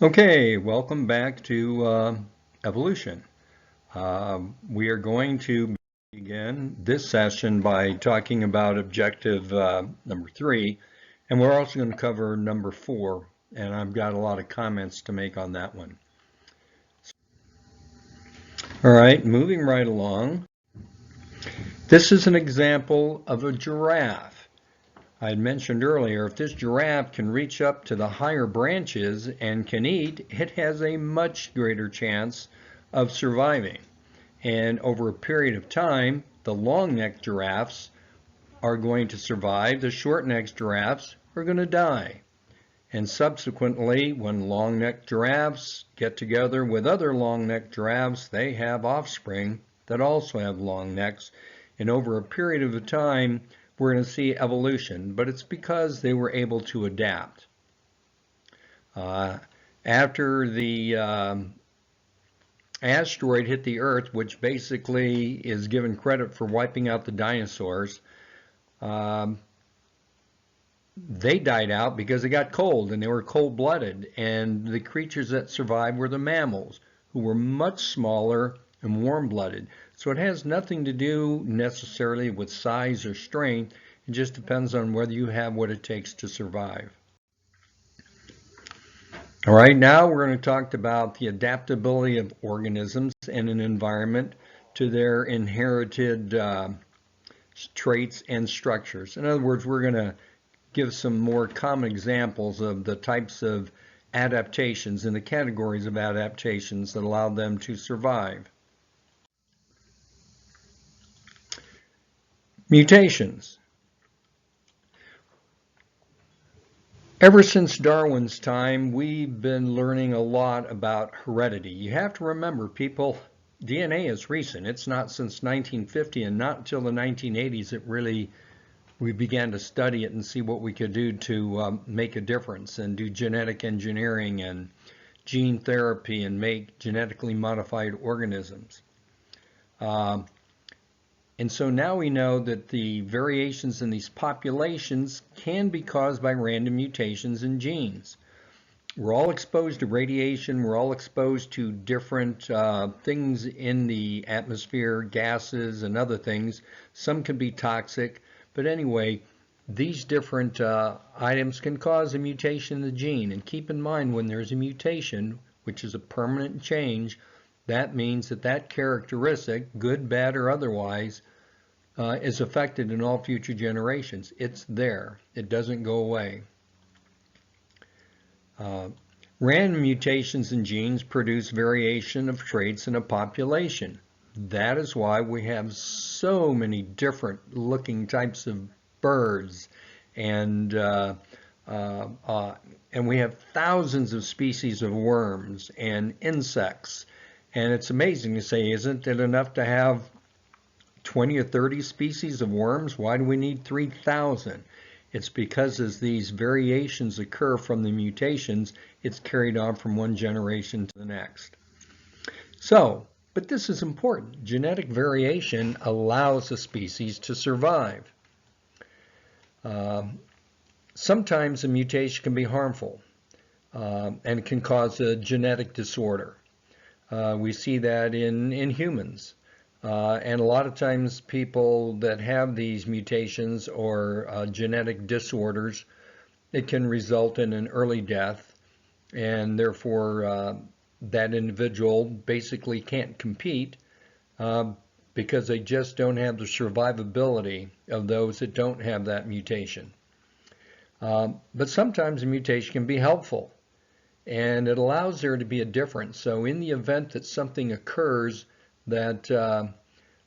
Okay, welcome back to evolution. We are going to begin this session by talking about objective number 3, and we're also going to cover number 4, and I've got a lot of comments to make on that one. All right, moving right along. This is an example of a giraffe. I had mentioned earlier, if this giraffe can reach up to the higher branches and can eat, it has a much greater chance of surviving. And over a period of time, the long-necked giraffes are going to survive, the short-necked giraffes are going to die. And subsequently, when long-necked giraffes get together with other long-necked giraffes, they have offspring that also have long necks. And over a period of time, we're going to see evolution, but it's because they were able to adapt. After the asteroid hit the Earth, which basically is given credit for wiping out the dinosaurs, they died out because they got cold and they were cold-blooded. And the creatures that survived were the mammals, who were much smaller and warm-blooded. So it has nothing to do necessarily with size or strength. It just depends on whether you have what it takes to survive. All right, now we're going to talk about the adaptability of organisms in an environment to their inherited traits and structures. In other words, we're going to give some more common examples of the types of adaptations and the categories of adaptations that allow them to survive. Mutations. Ever since Darwin's time, we've been learning a lot about heredity. You have to remember, people, DNA is recent. It's not since 1950, and not until the 1980s we began to study it and see what we could do to make a difference and do genetic engineering and gene therapy and make genetically modified organisms. And so now we know that the variations in these populations can be caused by random mutations in genes. We're all exposed to radiation. We're all exposed to different things in the atmosphere, gases and other things. Some can be toxic. But anyway, these different items can cause a mutation in the gene. And keep in mind, when there's a mutation, which is a permanent change, that means that that characteristic, good, bad, or otherwise, is affected in all future generations. It's there. It doesn't go away. Random mutations in genes produce variation of traits in a population. That is why we have so many different looking types of birds, and we have thousands of species of worms and insects. And it's amazing to say, isn't it enough to have 20 or 30 species of worms? Why do we need 3,000? It's because as these variations occur from the mutations, it's carried on from one generation to the next. So, but this is important. Genetic variation allows a species to survive. Sometimes a mutation can be harmful and can cause a genetic disorder. We see that in humans. And a lot of times people that have these mutations or genetic disorders, it can result in an early death, and therefore that individual basically can't compete because they just don't have the survivability of those that don't have that mutation. But sometimes a mutation can be helpful, and it allows there to be a difference. So in the event that something occurs that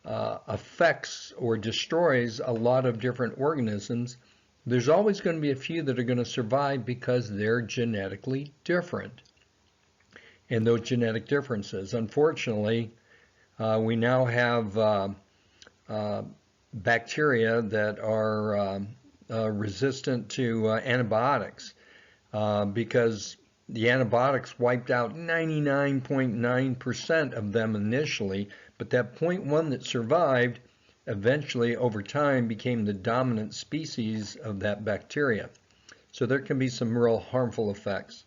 affects or destroys a lot of different organisms, there's always going to be a few that are going to survive because they're genetically different. And those genetic differences, unfortunately, we now have bacteria that are resistant to antibiotics because the antibiotics wiped out 99.9% of them initially, but that 0.1 that survived eventually over time became the dominant species of that bacteria. So there can be some real harmful effects.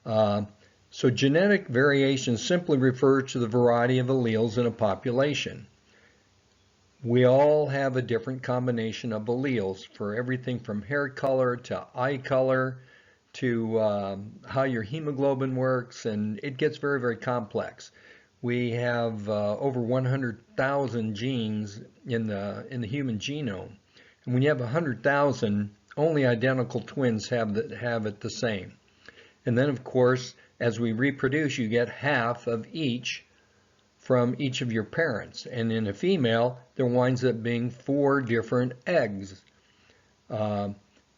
So genetic variation simply refers to the variety of alleles in a population. We all have a different combination of alleles for everything from hair color to eye color to how your hemoglobin works, and it gets very, very complex. We have over 100,000 genes in the human genome, and when you have 100,000, only identical twins have it the same. And then, of course, as we reproduce, you get half of each from each of your parents. And in a female, there winds up being 4 different eggs that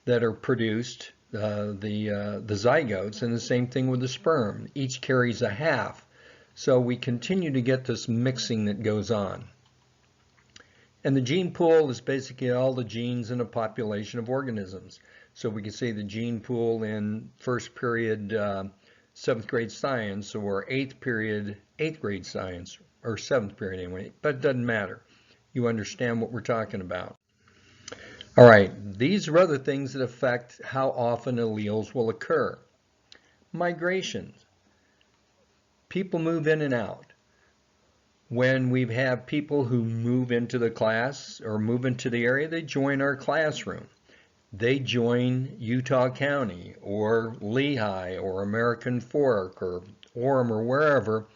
are produced, the zygotes, and the same thing with the sperm. Each carries a half. So we continue to get this mixing that goes on. And the gene pool is basically all the genes in a population of organisms. So we can see the gene pool in first period 7th grade science, or 8th period 8th grade science, or 7th period anyway, but it doesn't matter. You understand what we're talking about. All right, these are other things that affect how often alleles will occur. Migrations. People move in and out. When we have people who move into the class or move into the area, they join our classroom. They join Utah County or Lehigh or American Fork or Orem or wherever,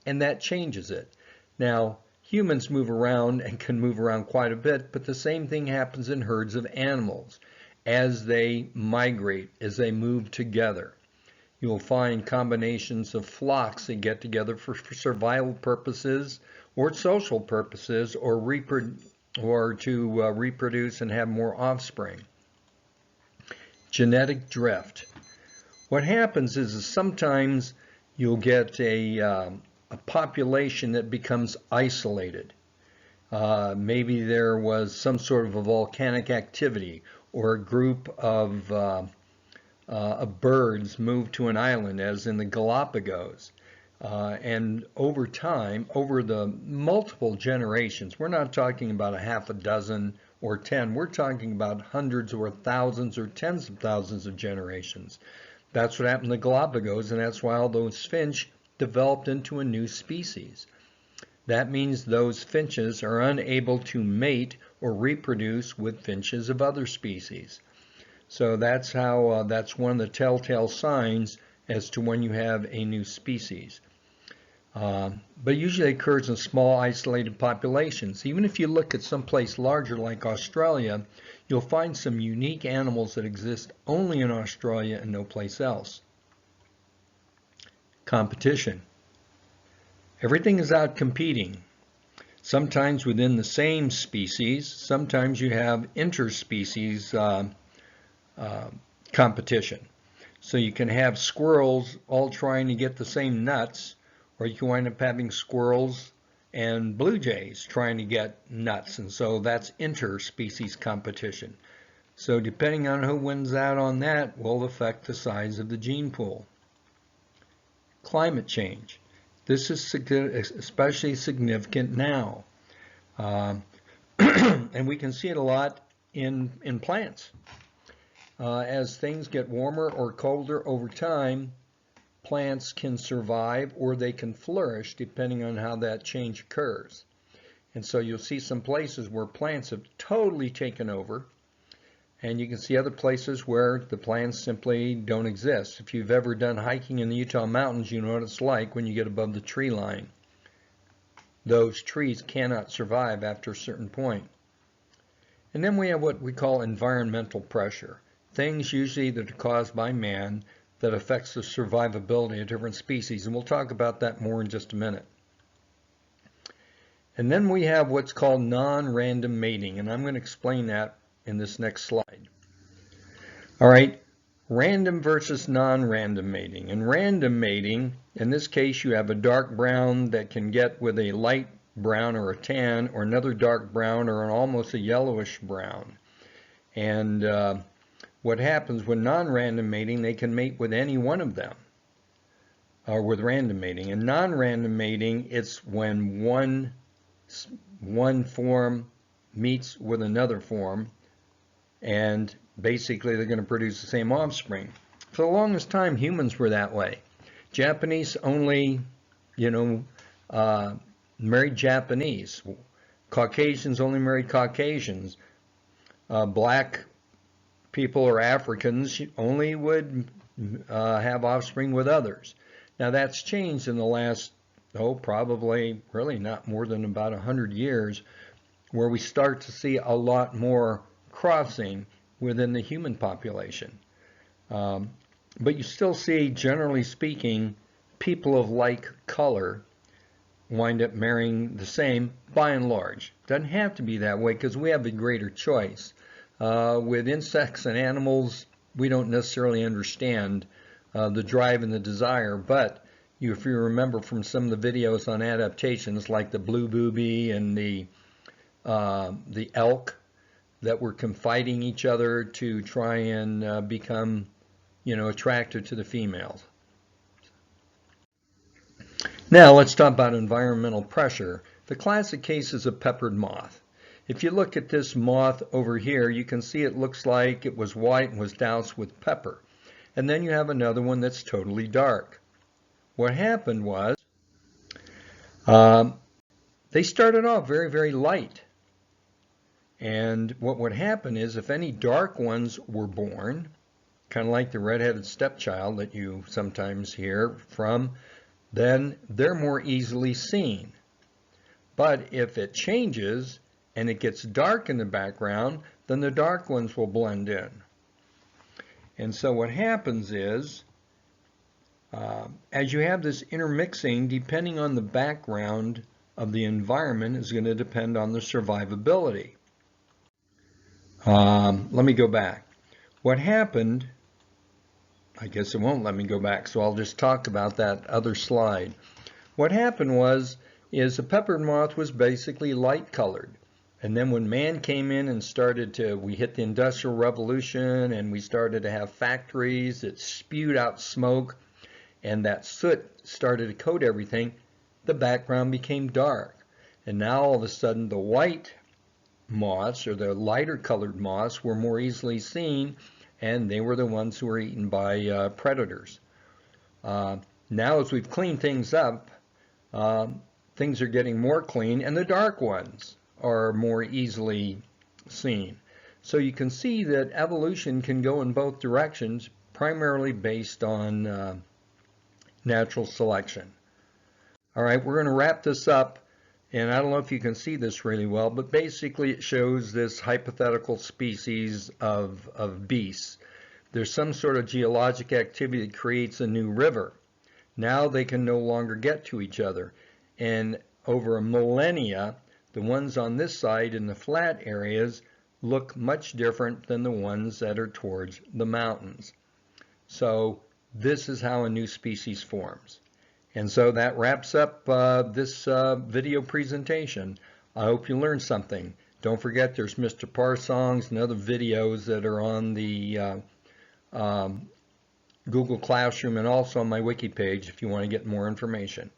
and that changes it. Now, humans move around and can move around quite a bit, but the same thing happens in herds of animals as they migrate, as they move together. You'll find combinations of flocks that get together for survival purposes or social purposes, or to reproduce and have more offspring. Genetic drift. What happens is sometimes you'll get a population that becomes isolated. Maybe there was some sort of a volcanic activity, or a group of birds moved to an island, as in the Galapagos. And over time, over the multiple generations, we're not talking about a half a dozen or 10, we're talking about hundreds or thousands or tens of thousands of generations. That's what happened in the Galapagos, and that's why all those finch developed into a new species. That means those finches are unable to mate or reproduce with finches of other species. So that's how that's one of the telltale signs as to when you have a new species. But usually it occurs in small isolated populations. Even if you look at someplace larger like Australia, you'll find some unique animals that exist only in Australia and no place else. Competition. Everything is out competing. Sometimes within the same species, sometimes you have interspecies competition. So you can have squirrels all trying to get the same nuts, or you can wind up having squirrels and blue jays trying to get nuts, and so that's interspecies competition. So depending on who wins out on that will affect the size of the gene pool. Climate change. This is especially significant now. And we can see it a lot in plants. As things get warmer or colder over time, plants can survive or they can flourish depending on how that change occurs. And so you'll see some places where plants have totally taken over, and you can see other places where the plants simply don't exist. If you've ever done hiking in the Utah mountains, you know what it's like when you get above the tree line. Those trees cannot survive after a certain point. And then we have what we call environmental pressure. Things usually that are caused by man that affects the survivability of different species, and we'll talk about that more in just a minute. And then we have what's called non-random mating, and I'm going to explain that in this next slide. All right, random versus non-random mating. In random mating, in this case, you have a dark brown that can get with a light brown or a tan, or another dark brown or an almost a yellowish brown. And what happens with non-random mating, they can mate with any one of them, or with random mating. In non-random mating, it's when one form meets with another form, and basically they're going to produce the same offspring. For the longest time, humans were that way. Japanese only, married Japanese. Caucasians only married Caucasians. Black people or Africans only would have offspring with others. Now that's changed in the last, probably really not more than about 100 years, where we start to see a lot more crossing within the human population. But you still see, generally speaking, people of like color wind up marrying the same by and large. Doesn't have to be that way because we have a greater choice. With insects and animals, we don't necessarily understand the drive and the desire, but if you remember from some of the videos on adaptations, like the blue booby and the elk that were confiding each other to try and become, attracted to the females. Now let's talk about environmental pressure. The classic case is a peppered moth. If you look at this moth over here, you can see it looks like it was white and was doused with pepper. And then you have another one that's totally dark. What happened was they started off very, very light. And what would happen is if any dark ones were born, kind of like the red-headed stepchild that you sometimes hear from, then they're more easily seen. But if it changes and it gets dark in the background, then the dark ones will blend in. And so what happens is, as you have this intermixing, depending on the background of the environment is going to depend on the survivability. Let me go back. What happened, I guess it won't let me go back, so I'll just talk about that other slide. What happened is a peppered moth was basically light colored. And then when man came in and we hit the Industrial Revolution and we started to have factories that spewed out smoke and that soot started to coat everything, the background became dark. And now all of a sudden the white moths, or the lighter colored moths, were more easily seen, and they were the ones who were eaten by predators. Now as we've cleaned things up, things are getting more clean, and the dark ones are more easily seen. So you can see that evolution can go in both directions, primarily based on natural selection. All right, we're going to wrap this up, and I don't know if you can see this really well, but basically it shows this hypothetical species of beasts. There's some sort of geologic activity that creates a new river. Now they can no longer get to each other, and over a millennia, the ones on this side in the flat areas look much different than the ones that are towards the mountains. So this is how a new species forms. And so that wraps up this video presentation. I hope you learned something. Don't forget there's Mr. Parsongs and other videos that are on the Google Classroom and also on my wiki page if you want to get more information.